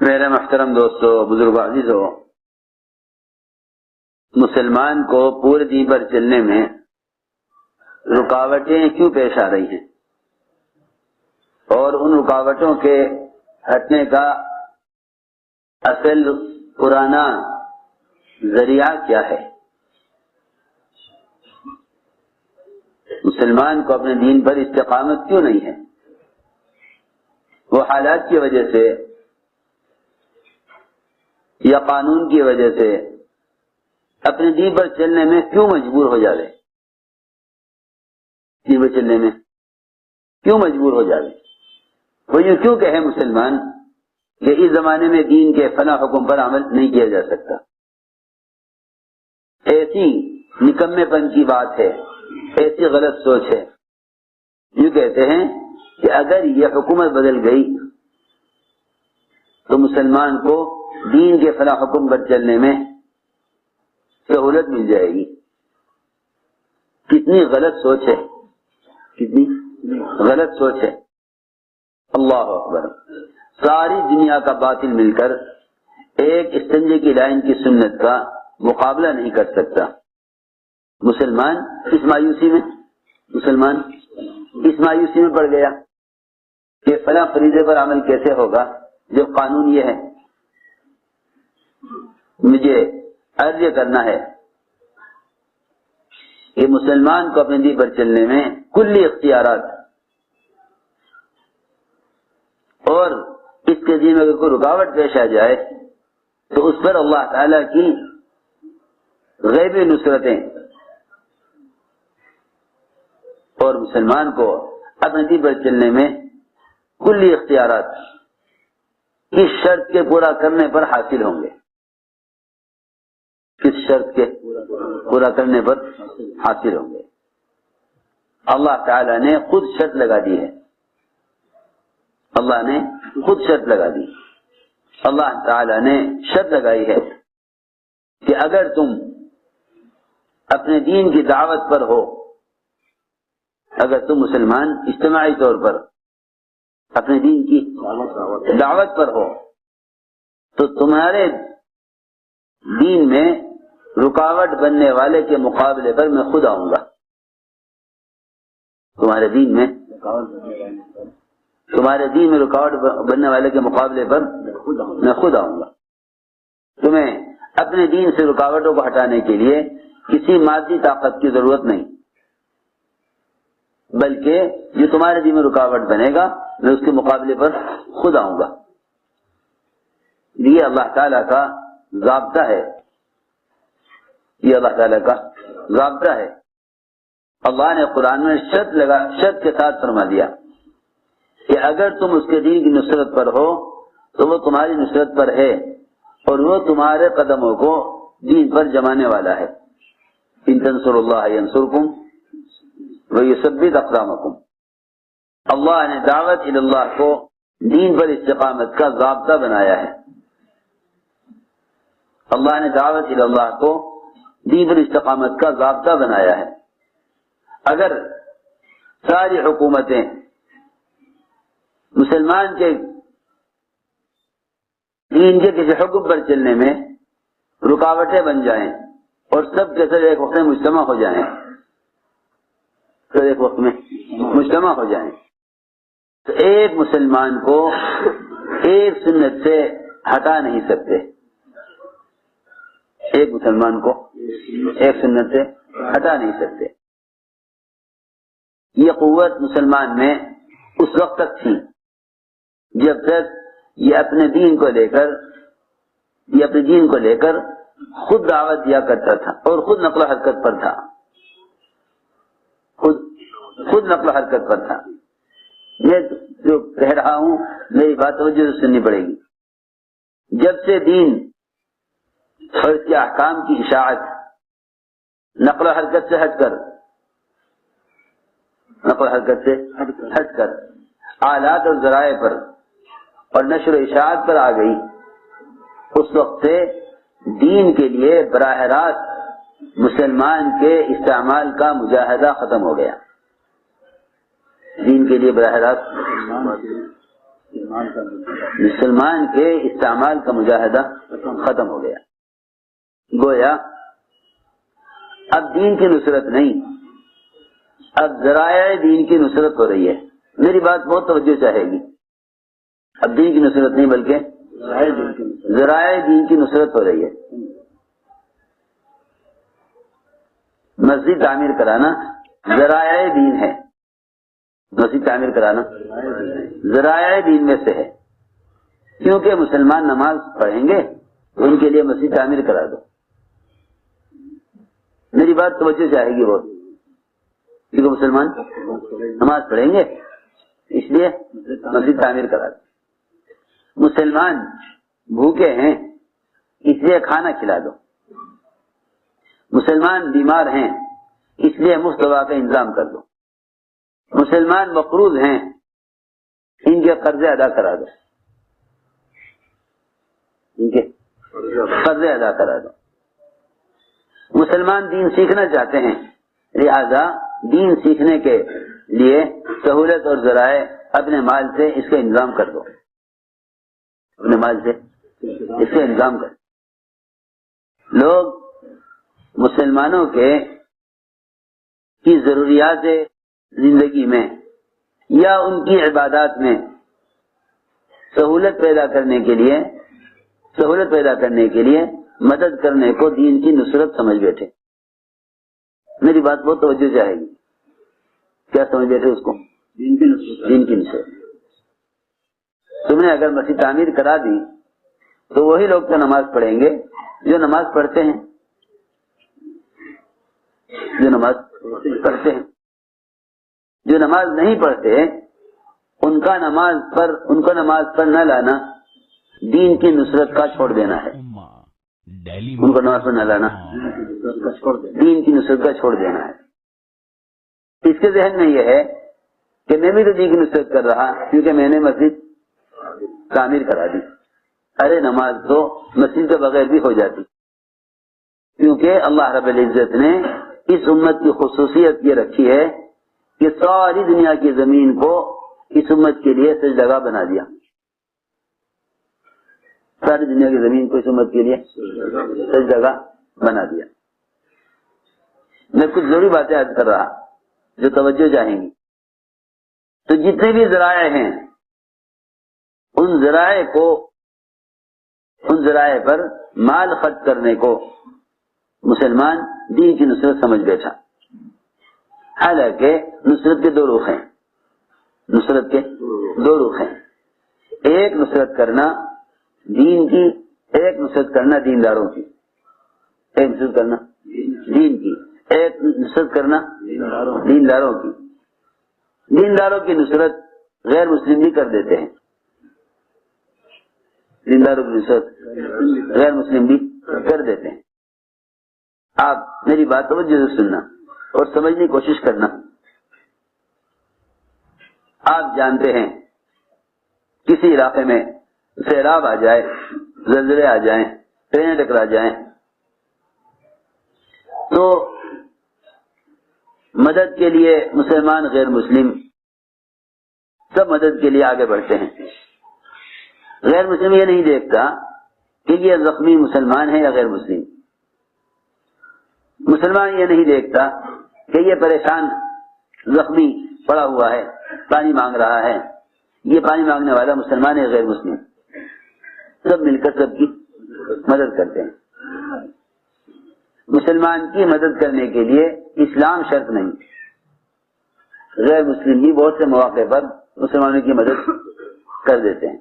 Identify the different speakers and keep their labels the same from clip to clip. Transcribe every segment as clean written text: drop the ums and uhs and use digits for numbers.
Speaker 1: میرے محترم دوستو، بزرگ عزیزو، مسلمان کو پورے دین پر چلنے میں رکاوٹیں کیوں پیش آ رہی ہیں اور ان رکاوٹوں کے ہٹنے کا اصل پرانا ذریعہ کیا ہے؟ مسلمان کو اپنے دین پر استقامت کیوں نہیں ہے؟ وہ حالات کی وجہ سے یا قانون کی وجہ سے اپنے دین پر چلنے میں کیوں مجبور ہو جاوے؟ دین پر چلنے میں کیوں مجبور ہو جاوے؟ وہ یوں کیوں کہے مسلمان کہ اس زمانے میں دین کے فلاں حکم پر عمل نہیں کیا جا سکتا؟ ایسی نکمے پن کی بات ہے، ایسی غلط سوچ ہے۔ یوں کہتے ہیں کہ اگر یہ حکومت بدل گئی تو مسلمان کو دین کے فلاں حکم پر چلنے میں سہولت مل جائے گی۔ کتنی غلط سوچ ہے، کتنی غلط سوچ ہے۔ اللہ اکبر! ساری دنیا کا باطل مل کر ایک استنجے کی لائن کی سنت کا مقابلہ نہیں کر سکتا۔ مسلمان اس مایوسی میں پڑ گیا کہ فلاں فریضے پر عمل کیسے ہوگا جب قانون یہ ہے۔ مجھے عرض یہ کرنا ہے کہ مسلمان کو اپنے دین پر چلنے میں کلی اختیارات، اور اس کے دین میں اگر کوئی رکاوٹ پیش آ جائے تو اس پر اللہ تعالی کی غیبی نصرتیں، اور مسلمان کو اپنے دین پر چلنے میں کلی اختیارات کس شرط کے پورا کرنے پر حاصل ہوں گے؟ کس شرط کے پورا کرنے پر حاصل ہوں گے؟ اللہ تعالی نے خود شرط لگا دی ہے۔ اللہ نے خود شرط لگا دی۔ اللہ تعالی نے شرط لگائی ہے کہ اگر تم اپنے دین کی دعوت پر ہو، اگر تم مسلمان اجتماعی طور پر اپنے دین کی دعوت پر ہو تو تمہارے دین میں رکاوٹ بننے والے کے مقابلے پر میں خود آؤں گا۔ تمہارے دین میں رکاوٹ بننے والے کے مقابلے پر میں خود آؤں گا۔ تمہیں اپنے دین سے رکاوٹوں کو ہٹانے کے لیے کسی مادی طاقت کی ضرورت نہیں، بلکہ جو تمہارے دین میں رکاوٹ بنے گا میں اس کے مقابلے پر خود آؤں گا۔ یہ اللہ تعالیٰ کا ضابطہ ہے، یہ اللہ تعالیٰ کا ضابطہ ہے۔ اللہ نے قرآن میں شرط کے ساتھ فرما دیا کہ اگر تم اس کے دین کی نصرت پر ہو تو وہ تمہاری نصرت پر ہے، اور وہ تمہارے قدموں کو دین پر جمانے والا ہے۔ ان تنصروا اللہ ینصرکم ویثبت اقدامکم۔ اللہ نے دعوت اللہ کو دین پر استقامت کا ضابطہ بنایا ہے۔ اللہ نے دعوت اللہ کو دین پر استقامت کا ضابطہ بنایا ہے۔ اگر ساری حکومتیں مسلمان کے دین کے کسی حکم پر چلنے میں رکاوٹیں بن جائیں اور سب کے سب ایک وقت میں مجتمع ہو جائیں، تو ایک مسلمان کو ایک سنت سے ہٹا نہیں سکتے۔ ایک مسلمان کو ایک سنت سے ہٹا نہیں سکتے۔ یہ قوت مسلمان میں اس وقت تک تھی جب تک یہ اپنے دین کو لے کر خود دعوت دیا کرتا تھا اور خود نقل و حرکت پر تھا۔ خود نقل و حرکت پر تھا۔ میں جو کہہ رہا ہوں میری بات توجہ سے سننی پڑے گی۔ جب سے دین اور اس کے احکام کی اشاعت نقل و حرکت سے ہٹ کر آلات اور ذرائع پر اور نشر و اشاعت پر آ گئی، اس وقت سے دین کے لیے براہ راست مسلمان کے استعمال کا مجاہدہ ختم ہو گیا۔ دین کے لیے براہ راست مسلمان کے استعمال کا مجاہدہ ختم ہو گیا. گویا اب دین کی نصرت نہیں، اب ذرائع دین کی نصرت ہو رہی ہے. میری بات بہت توجہ چاہے گی. اب دین کی نصرت نہیں بلکہ ذرائع دین کی نصرت ہو رہی ہے. مسجد تعمیر کرانا ذرائع دین ہے. مسجد تعمیر کرانا ذرائع دین میں سے ہے. کیونکہ مسلمان نماز پڑھیں گے تو ان کے لیے مسجد تعمیر کرا دو. میری بات توجہ چاہے گی بہت، کیونکہ مسلمان نماز پڑھیں گے اس لیے مسجد تعمیر کرا دو. مسلمان بھوکے ہیں اس لیے کھانا کھلا دو. مسلمان بیمار ہیں اس لیے مفت دوا کا انتظام کر دو. مسلمان مقروض ہیں ان کے قرضے ادا کرا دو. ان کے قرضے ادا کرا دو. مسلمان دین سیکھنا چاہتے ہیں، لہذا دین سیکھنے کے لیے سہولت اور ذرائع اپنے مال سے اس کا انتظام کر دو. اپنے مال سے اس کا انتظام کر دو. لوگ مسلمانوں کی ضروریات زندگی میں یا ان کی عبادات میں سہولت پیدا کرنے کے لیے مدد کرنے کو دین کی نصرت سمجھ بیٹھے. میری بات بہت توجہ چاہے گی. کیا سمجھ بیٹھے اس کو؟ دین کی نصرت. تم نے اگر مسجد تعمیر کرا دی تو وہی لوگ تو نماز پڑھیں گے جو نماز پڑھتے ہیں. جو نماز نہیں پڑھتے ان کا نماز پر نہ لانا دین کی نصرت کا چھوڑ دینا ہے. ان کو نماز پر نہ لانا دین کی نصرت کا چھوڑ دینا ہے. اس کے ذہن میں یہ ہے کہ میں بھی تو دین کی نصرت کر رہا کیونکہ میں نے مسجد تعمیر کرا دی. ارے نماز تو مسجد کے بغیر بھی ہو جاتی، کیونکہ اللہ رب العزت نے اس امت کی خصوصیت یہ رکھی ہے کہ ساری دنیا کی زمین کو اس امت کے لیے سجدگاہ بنا دیا. ساری دنیا کی زمین کو اس امت کے لیے سجدگاہ بنا دیا. میں کچھ ضروری باتیں عرض کر رہا جو توجہ چاہیں گی. تو جتنے بھی ذرائع ہیں ان ذرائع پر مال خرچ کرنے کو مسلمان دین کی نصرت سمجھ بیٹھا. حالانکہ نصرت کے دو رخ ہیں. ایک نصرت کرنا دین کی، ایک نصرت کرنا دینداروں کی. ایک نصرت کرنا دین کی، ایک نصرت کرنا دینداروں کی. دینداروں کی نصرت غیر مسلم بھی کر دیتے ہیں. دینداروں کی نصرت غیر مسلم بھی کر دیتے ہیں. آپ میری بات توجہ سے سننا اور سمجھنے کی کوشش کرنا. آپ جانتے ہیں کسی علاقے میں سیلاب آ جائے، زلزلے آ جائیں، ٹرینیں ٹکرا جائیں تو مدد کے لیے مسلمان غیر مسلم سب مدد کے لیے آگے بڑھتے ہیں. غیر مسلم یہ نہیں دیکھتا کہ یہ زخمی مسلمان ہے یا غیر مسلم. مسلمان یہ نہیں دیکھتا کہ یہ پریشان زخمی پڑا ہوا ہے، پانی مانگ رہا ہے. یہ پانی مانگنے والا مسلمان ہے غیر مسلم. سب مل کر سب کی مدد کرتے ہیں. مسلمان کی مدد کرنے کے لیے اسلام شرط نہیں. غیر مسلم بھی بہت سے مواقع پر مسلمانوں کی مدد کر دیتے ہیں.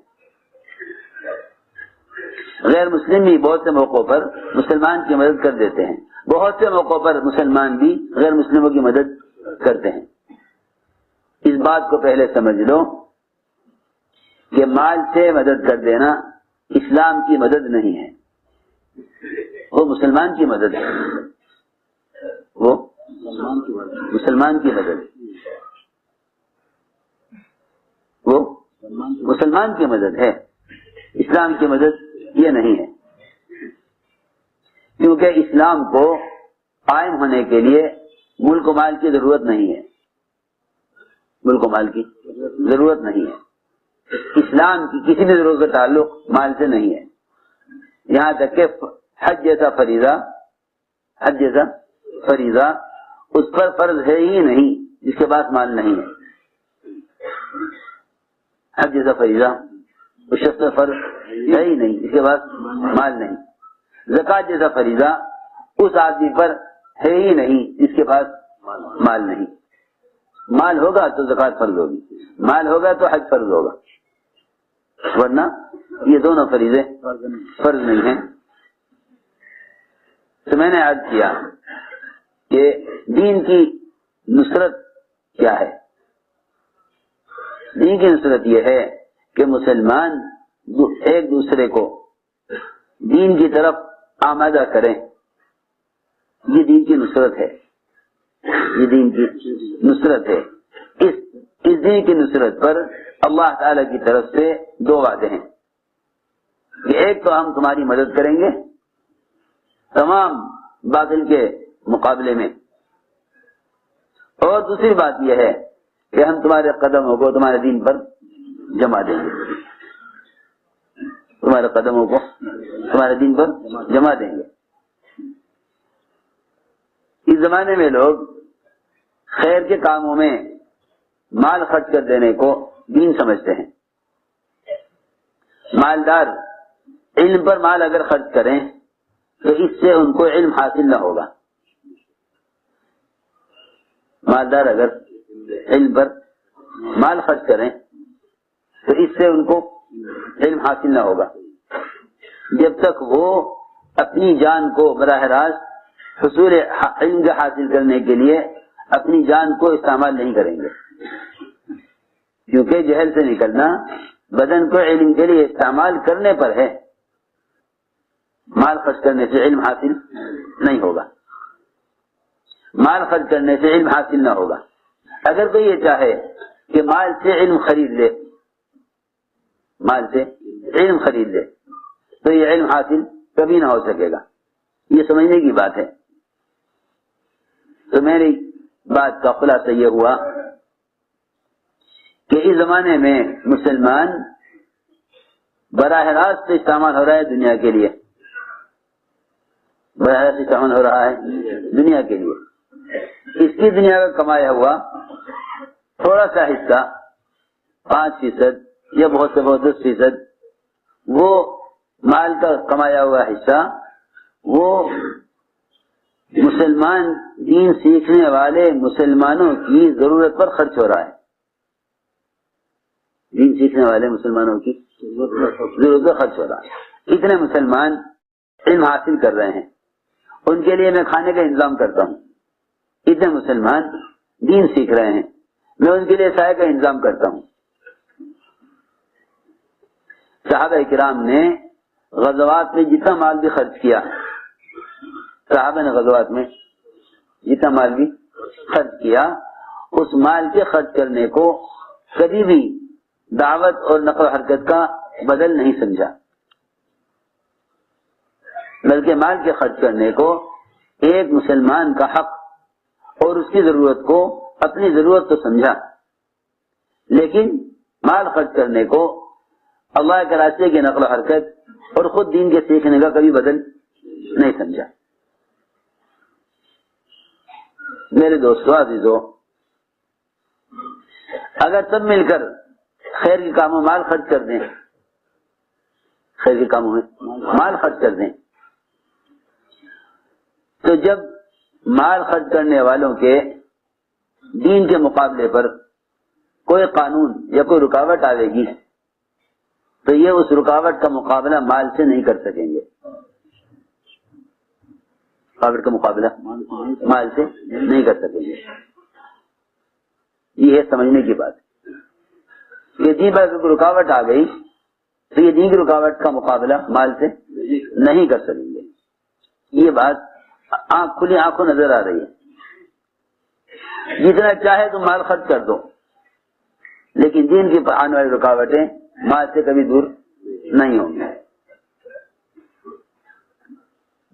Speaker 1: غیر مسلم بھی بہت سے موقعوں پر مسلمان کی مدد کر دیتے ہیں. بہت سے موقعوں پر مسلمان بھی غیر مسلموں کی مدد کرتے ہیں. اس بات کو پہلے سمجھ لو کہ مال سے مدد کر دینا اسلام کی مدد نہیں ہے، وہ مسلمان کی مدد ہے. وہ مسلمان کی مدد، وہ مسلمان کی مدد ہے. اسلام کی مدد یہ نہیں ہے، کیونکہ اسلام کو قائم ہونے کے لیے ملک و مال کی ضرورت نہیں ہے. ملک و مال کی ضرورت نہیں ہے. اسلام کی کسی بھی ضرورت کا تعلق مال سے نہیں ہے، یہاں تک کہ حج جیسا فریضہ اس پر فرض ہے ہی نہیں جس کے پاس مال نہیں ہے۔ حج جیسا فریضہ اس شخص پر فرض ہے ہی نہیں جس کے پاس مال نہیں۔ زکوٰۃ جیسا فریضہ اس آدمی پر ہے ہی نہیں جس کے پاس مال نہیں۔ مال ہوگا تو زکوٰۃ فرض ہوگی، مال ہوگا تو حج فرض ہوگا، ورنہ یہ دونوں فریضے فرض نہیں ہیں۔ تو میں نے عرض کیا کہ دین کی نصرت کیا ہے؟ دین کی نصرت یہ ہے کہ مسلمان ایک دوسرے کو دین کی طرف آمادہ کریں، یہ دین کی نصرت ہے، یہ دین کی نصرت ہے۔ اس دین کی نصرت پر اللہ تعالی کی طرف سے دو وعدے ہیں کہ ایک تو ہم تمہاری مدد کریں گے تمام باطل کے مقابلے میں، اور دوسری بات یہ ہے کہ ہم تمہارے قدموں کو تمہارے دین پر جما دیں گے، تمہارے قدموں کو تمہارے دین پر جما دیں گے۔ اس زمانے میں لوگ خیر کے کاموں میں مال خرچ کر دینے کو دین سمجھتے ہیں۔ مالدار علم پر مال اگر خرچ کریں تو اس سے ان کو علم حاصل نہ ہوگا۔ مالدار اگر علم پر مال خرچ کریں تو اس سے ان کو علم حاصل نہ ہوگا، جب تک وہ اپنی جان کو براہ راست حصول علم کا حاصل کرنے کے لیے اپنی جان کو استعمال نہیں کریں گے، کیونکہ جہل سے نکلنا بدن کو علم کے لیے استعمال کرنے پر ہے، مال خرچ کرنے سے علم حاصل نہیں ہوگا، مال خرچ کرنے سے علم حاصل نہ ہوگا۔ اگر کوئی یہ چاہے کہ مال سے علم خرید لے، مال سے علم خرید لے تو یہ علم حاصل کبھی نہ ہو سکے گا، یہ سمجھنے کی بات ہے۔ تو میری بات کا خلاصہ یہ ہوا کہ اس زمانے میں مسلمان براہ راست استعمال ہو رہا ہے دنیا کے لیے، براہ راست استعمال ہو رہا ہے دنیا کے لیے۔ اس کی دنیا کا کمایا ہوا تھوڑا سا حصہ 5% یا بہت سے بہت 10%، وہ مال کا کمایا ہوا حصہ وہ مسلمان دین سیکھنے والے مسلمانوں کی ضرورت پر خرچ ہو رہا ہے، دین سیکھنے والے مسلمانوں کی ضرورت پر خرچ ہو رہا ہے۔ اتنے مسلمان علم حاصل کر رہے ہیں، ان کے لیے میں کھانے کا انتظام کرتا ہوں، اتنے مسلمان دین سیکھ رہے ہیں، میں ان کے لیے سایہ کا انتظام کرتا ہوں۔ صحابہ کرام نے غزوات میں جتنا مال بھی خرچ کیا، صحابہ نے غزوات میں جتنا مال بھی خرچ کیا، اس مال کے خرچ کرنے کو کبھی بھی دعوت اور نقل و حرکت کا بدل نہیں سمجھا، بلکہ مال کے خرچ کرنے کو ایک مسلمان کا حق اور اس کی ضرورت کو اپنی ضرورت تو سمجھا، لیکن مال خرچ کرنے کو اللہ کے راستے کی نقل و حرکت اور خود دین کے سیکھنے کا کبھی بدل نہیں سمجھا۔ میرے دوستو عزیزو، اگر سب مل کر خیر کے کاموں مال خرچ کر دیں، خیر کے کاموں میں مال خرچ کر دیں، تو جب مال خرچ کرنے والوں کے دین کے مقابلے پر کوئی قانون یا کوئی رکاوٹ آئے گی تو یہ اس رکاوٹ کا مقابلہ مال سے نہیں کر سکیں گے، رکاوٹ کا مقابلہ مال سے نہیں کر سکیں گے۔ یہ ہے سمجھنے کی بات، یہ دین پر کوئی رکاوٹ آ گئی تو یہ دین کی رکاوٹ کا مقابلہ مال سے نہیں کر سکیں گے، یہ بات کھلی آنکھوں نظر آ رہی ہے۔ جتنا چاہے تم مال خرچ کر دو، لیکن دین کی آنے والی رکاوٹیں مال سے کبھی دور نہیں ہوں گی۔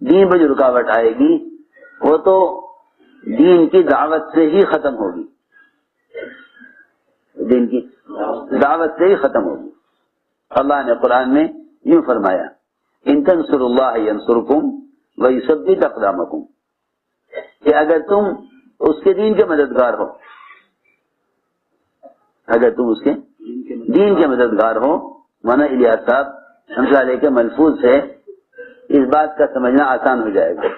Speaker 1: دین پر جو رکاوٹ آئے گی وہ تو دین کی دعوت سے ہی ختم ہوگی، دین کی دعوت سے ہی ختم ہوگی. اللہ نے قرآن میں یوں فرمایا ان تنصروا اللہ ینصرکم ویثبت اقدامکم، کہ اگر تم اس کے دین کے مددگار ہو، اگر تم اس کے دین کے مددگار ہو. مولانا الیاس صاحب رحمۃ اللہ علیہ کے ملفوظ سے اس بات کا سمجھنا آسان ہو جائے گا،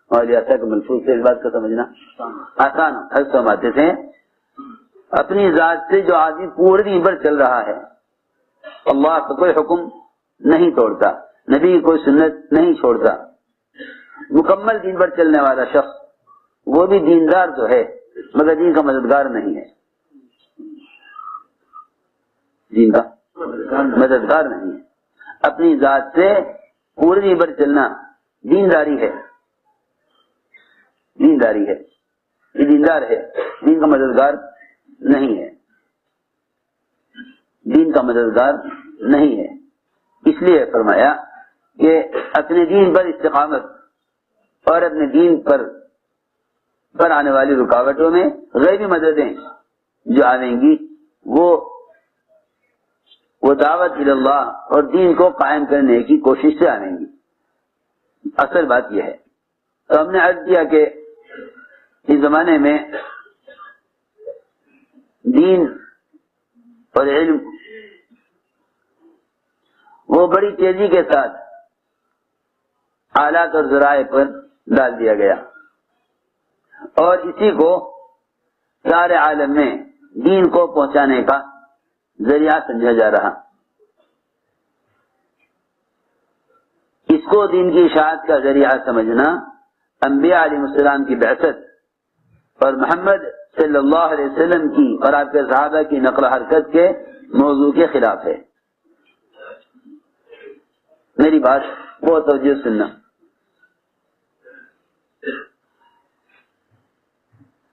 Speaker 1: اور الیاس صاحب کے ملفوظ سے اس بات کا سمجھنا آسان ہو. حضرت فرماتے تھے اپنی ذات سے جو آدمی پورے دن پر چل رہا ہے، اللہ کا کوئی حکم نہیں توڑتا، نبی کی کوئی سنت نہیں چھوڑتا، مکمل دین پر چلنے والا شخص وہ بھی دیندار تو ہے مگر دین کا مددگار نہیں ہے، دین کا مددگار نہیں ہے. اپنی ذات سے پورے دین پر چلنا دینداری ہے، دینداری ہے، یہ دیندار ہے، دین کا مددگار نہیں ہے، دین کا مددگار نہیں ہے. اس لیے فرمایا کہ اپنے دین پر استقامت اور اپنے دین پر آنے والی رکاوٹوں میں غیبی مددیں جو آئیں گی وہ دعوت اللہ اور دین کو قائم کرنے کی کوشش سے آئیں گی. اصل بات یہ ہے. تو ہم نے عرض کیا کہ اس زمانے میں دین اور علم وہ بڑی تیزی کے ساتھ آلات اور ذرائع پر ڈال دیا گیا، اور اسی کو سارے عالم میں دین کو پہنچانے کا ذریعہ سمجھا جا رہا. اس کو دین کی اشاعت کا ذریعہ سمجھنا انبیاء علیہ السلام کی بعثت اور محمد صلی اللہ علیہ وسلم کی اور آپ کے صحابہ کی نقل و حرکت کے موضوع کے خلاف ہے. میری بات بہت توجہ سننا.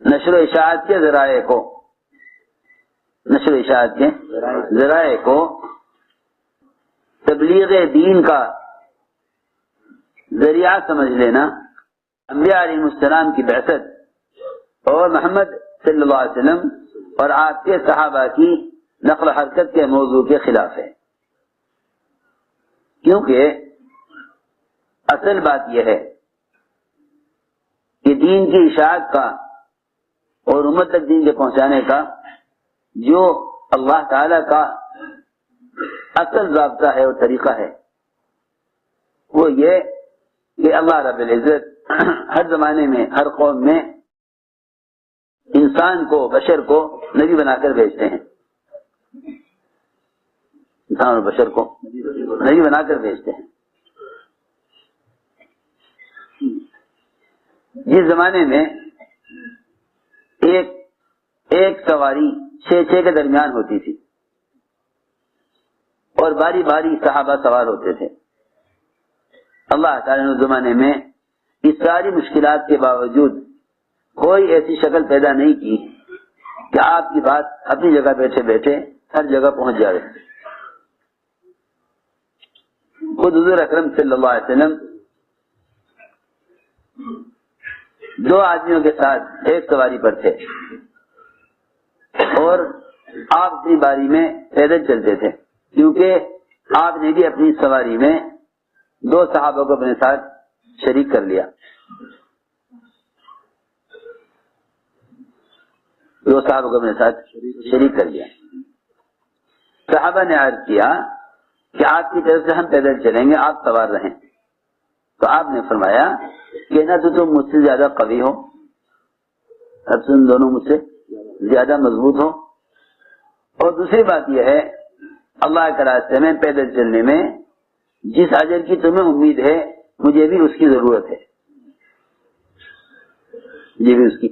Speaker 1: نشر و اشاعت کے ذرائع کو تبلیغ دین کا ذریعہ سمجھ لینا انبیاء علیہ السلام کی بعثت اور محمد صلی اللہ علیہ وسلم اور آپ کے صحابہ کی نقل و حرکت کے موضوع کے خلاف ہے. کیونکہ اصل بات یہ ہے کہ دین کی اشاعت کا اور امت تک دین کے پہنچانے کا جو اللہ تعالی کا اصل ضابطہ ہے اور طریقہ ہے وہ یہ کہ اللہ رب العزت ہر زمانے میں ہر قوم میں انسان کو بشر کو نبی بنا کر بھیجتے ہیں. انسان اور بشر کو نبی بنا کر بھیجتے ہیں. جس زمانے میں ایک سواری 6 کے درمیان ہوتی تھی اور باری باری صحابہ سوار ہوتے تھے، اللہ تعالی نے اس زمانے میں اس ساری مشکلات کے باوجود کوئی ایسی شکل پیدا نہیں کی کہ آپ کی بات اپنی جگہ بیٹھے بیٹھے ہر جگہ پہنچ جائے. خود حضور اکرم صلی اللہ علیہ وسلم 2 آدمیوں کے ساتھ ایک سواری پر تھے اور آپ اپنی باری میں پیدل چلتے تھے، کیونکہ آپ نے بھی اپنی سواری میں 2 صحابہ کو اپنے ساتھ شریک کر لیا. 2 صحابہ کو اپنے ساتھ شریک کر لیا. صحابہ نے عرض کیا کہ آپ کی طرف سے ہم پیدل چلیں گے، آپ سوار رہیں. تو آپ نے فرمایا کہ نہ تو تم مجھ سے زیادہ قوی ہو، اب تم دونوں مجھ سے زیادہ مضبوط ہو، اور دوسری بات یہ ہے اللہ کے راستے میں پیدل چلنے میں جس اجر کی تمہیں امید ہے مجھے بھی اس کی ضرورت ہے، مجھے بھی اس کی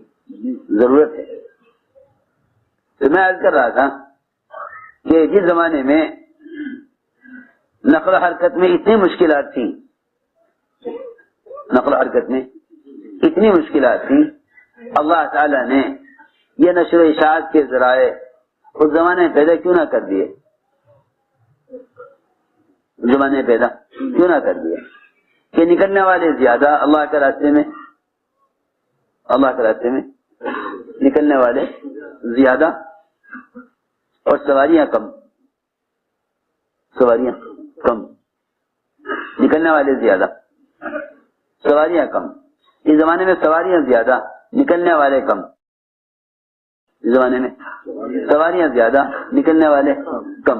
Speaker 1: ضرورت ہے. تو میں عرض کر رہا تھا کہ جس زمانے میں نقل و حرکت میں اتنی مشکلات تھیں، نقل و حرکت میں اتنی مشکلات تھیں، اللہ تعالی نے یہ نشر و اشاعت کے ذرائع اس زمانے میں پیدا کیوں نہ کر دیے، اس زمانے میں پیدا کیوں نہ کر دیے کہ نکلنے والے زیادہ اللہ کے راستے میں، اللہ کے راستے میں نکلنے والے زیادہ اور سواریاں کم، سواریاں کم، نکلنے والے زیادہ، سواریاں کم۔ اس زمانے میں سواریاں زیادہ، نکلنے والے کم۔ اس زمانے میں سواریاں زیادہ، نکلنے والے کم۔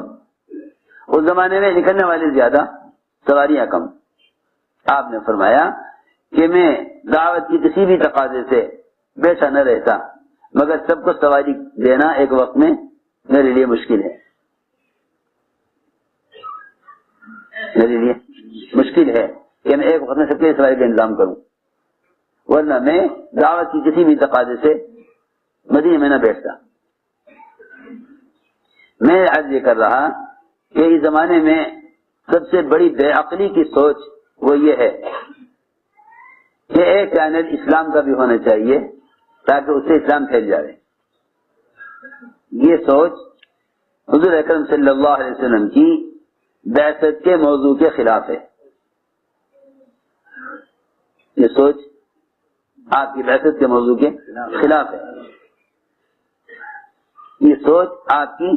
Speaker 1: اس زمانے میں نکلنے والے زیادہ، سواریاں کم۔ آپ نے فرمایا کہ میں دعوت کی کسی بھی تقاضے سے بیٹھا نہ رہتا، مگر سب کو سواری دینا ایک وقت میں میرے لیے مشکل ہے، میرے لیے مشکل ہے کہ میں ایک وقت میں سب کے سواری کا انتظام کروں، ورنہ میں دعوت کی کسی بھی تقاضے سے مدینے میں نہ بیٹھتا۔ میں عرض یہ کر رہا کہ اس زمانے میں سب سے بڑی بے عقلی کی سوچ وہ یہ ہے کہ ایک چینل اسلام کا بھی ہونا چاہیے تاکہ اس سے اسلام پھیل جائے۔ یہ سوچ حضور اکرم صلی اللہ علیہ وسلم کی بعثت کے موضوع کے خلاف ہے۔ یہ سوچ آپ کی بعثت کے موضوع کے خلاف ہے۔ یہ سوچ آپ کی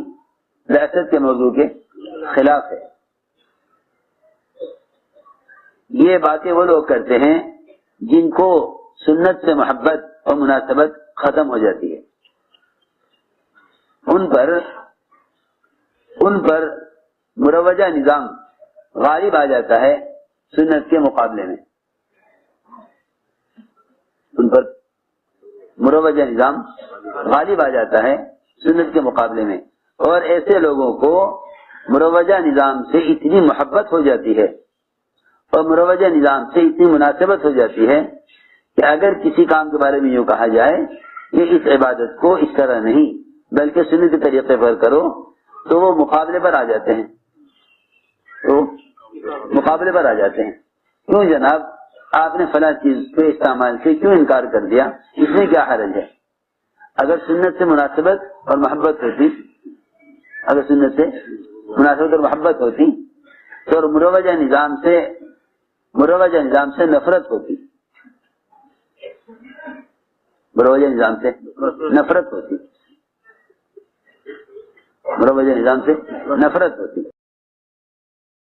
Speaker 1: بعثت کے موضوع کے خلاف ہے۔ یہ باتیں وہ لوگ کرتے ہیں جن کو سنت سے محبت اور مناسبت ختم ہو جاتی ہے، ان پر مروجہ نظام غالب آ جاتا ہے سنت کے مقابلے میں، ان پر مروجہ نظام غالب آ جاتا ہے سنت کے مقابلے میں، اور ایسے لوگوں کو مروجہ نظام سے اتنی محبت ہو جاتی ہے اور مروجہ نظام سے اتنی مناسبت ہو جاتی ہے کہ اگر کسی کام کے بارے میں یوں کہا جائے کہ اس عبادت کو اس طرح نہیں بلکہ سنت طریقے پر کرو تو وہ مقابلے پر آ جاتے ہیں، تو مقابلے پر آ جاتے ہیں۔ کیوں جناب آپ نے فلاں چیز کے استعمال سے کیوں انکار کر دیا، اس میں کیا حرج ہے؟ اگر سنت سے مناسبت اور محبت ہوتی، اگر سنت سے مناسبت اور محبت ہوتی تو مروجہ نظام سے نفرت ہوتی، مروجہ نظام سے نفرت ہوتی، مروجہ نظام سے نفرت ہوتی۔